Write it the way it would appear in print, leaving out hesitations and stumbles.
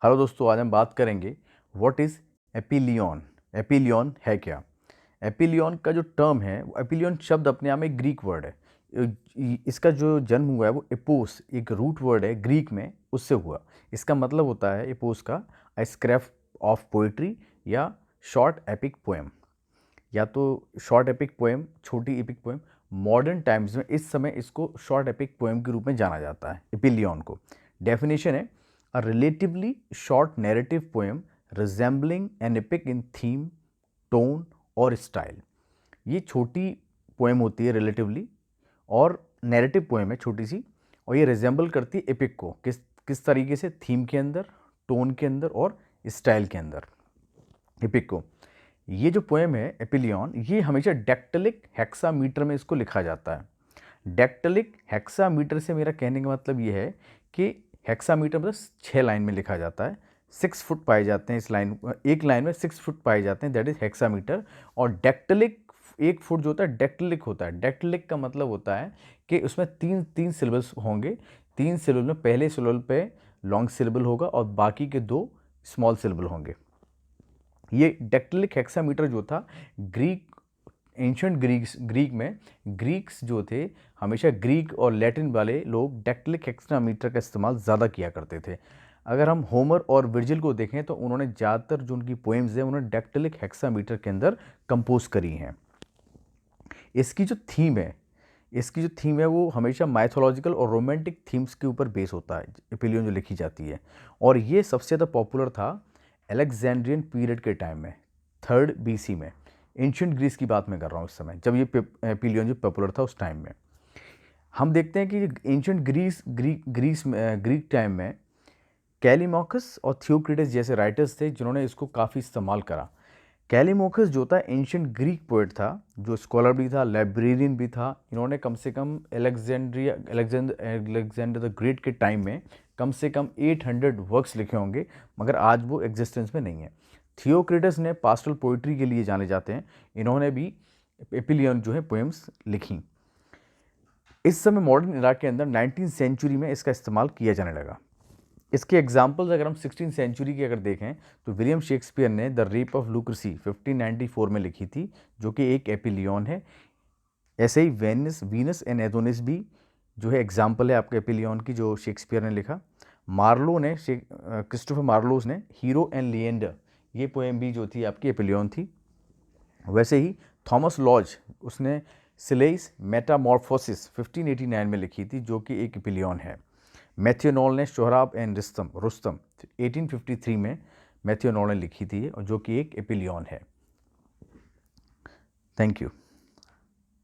Hello दोस्तों, आज हम बात करेंगे व्हाट इज़ एपिलियन। एपिलियन है क्या? एपिलियन का जो टर्म है, एपिलियन शब्द अपने आप में ग्रीक वर्ड है। इसका जो जन्म हुआ है वो एपोस, एक रूट वर्ड है ग्रीक में, उससे हुआ। इसका मतलब होता है एपोस का अ स्क्रैप ऑफ पोइट्री या शॉर्ट एपिक पोएम, या तो शॉर्ट एपिक पोएम, छोटी एपिक पोएम। मॉडर्न टाइम्स में इस समय इसको शॉर्ट एपिक पोएम के रूप में जाना जाता है, एपिलियन को। डेफिनेशन है a relatively short narrative poem resembling an epic in theme, tone और स्टाइल। ये छोटी पोएम होती है रिलेटिवली, और नैरेटिव पोएम है छोटी सी, और ये रिजेंबल करती है एपिक को किस किस तरीके से, थीम के अंदर, टोन के अंदर और स्टाइल के अंदर, एपिक को। ये जो पोएम है एपिलियन, ये हमेशा डेक्टलिक हेक्सामीटर में इसको लिखा जाता है। डेक्टलिक हेक्सामीटर से मेरा कहने का मतलब ये है कि हेक्सामीटर मतलब 6 लाइन में लिखा जाता है। 6 फुट पाए जाते हैं इस लाइन, एक लाइन में 6 फुट पाए जाते हैं, दैट इज हेक्सामीटर। और डेक्टलिक, 1 फुट जो होता है डेक्टलिक होता है। डेक्टलिक का मतलब होता है कि उसमें तीन तीन सिलेबल्स होंगे। 3 सिलेबल में पहले सिलेबल पे लॉन्ग सिलेबल होगा और बाकी के 2 स्मॉल सिलेबल होंगे। ये डेक्टलिक हेक्सामीटर जो था, एंशंट ग्रीक में, ग्रीक्स जो थे, हमेशा ग्रीक और लैटिन वाले लोग डेक्टलिक हेक्सामीटर का इस्तेमाल ज़्यादा किया करते थे। अगर हम होमर और वर्जिल को देखें तो उन्होंने ज़्यादातर जो उनकी पोएम्स हैं उन्होंने डेक्टलिक हेक्सामीटर के अंदर कंपोज करी हैं। इसकी जो थीम है, वो हमेशा माइथोलॉजिकल और रोमांटिक थीम्स के ऊपर बेस होता है, एपिलियन जो लिखी जाती है। और ये सबसे ज़्यादा पॉपुलर था अलेक्जेंड्रियन पीरियड के टाइम में, 3rd BC में। एंशियंट ग्रीस की बात मैं कर रहा हूँ इस समय, जब ये एपिलियन जो पॉपुलर था उस टाइम में। हम देखते हैं कि एंशियंट ग्रीक टाइम में कैलीमॉकस और थियोक्रिटस जैसे राइटर्स थे जिन्होंने इसको काफ़ी इस्तेमाल करा। कैलीमॉकस जो था एंशियंट ग्रीक पोएट था, जो स्कॉलर भी था, लाइब्रेरियन भी था। इन्होंने कम से कम अलेक्जेंडर द ग्रेट के टाइम में कम से कम 800 वर्क्स लिखे होंगे, मगर आज वो एग्जिस्टेंस में नहीं है। थियोक्रिटस ने पास्टल पोइट्री के लिए जाने जाते हैं, इन्होंने भी एपिलियन जो है पोएम्स लिखी। इस समय मॉडर्न इराक के अंदर 19th सेंचुरी में इसका इस्तेमाल किया जाने लगा। इसके एग्जाम्पल्स अगर हम 16th सेंचुरी की अगर देखें तो विलियम शेक्सपियर ने द रेप ऑफ लुक्रसी 1594 में लिखी थी, जो कि एक एपिलियन है। ऐसे ही वीनस एंड एडोनिस भी जो है एग्जाम्पल है आपके एपिलियन की, जो शेक्सपियर ने लिखा। क्रिस्टोफर मार्लोस ने हीरो एंड लिएंडर, ये पोएम भी जो थी आपकी एपिलियन थी। वैसे ही थॉमस लॉज, उसने सिलेस मेटामॉर्फोसिस 1589 में लिखी थी, जो कि एक एपिलियन है। मैथ्यू नॉल ने सोहराब एंड रुस्तम 1853 में मैथ्यू नॉल ने लिखी थी, और जो कि एक एपिलियन है। Thank you.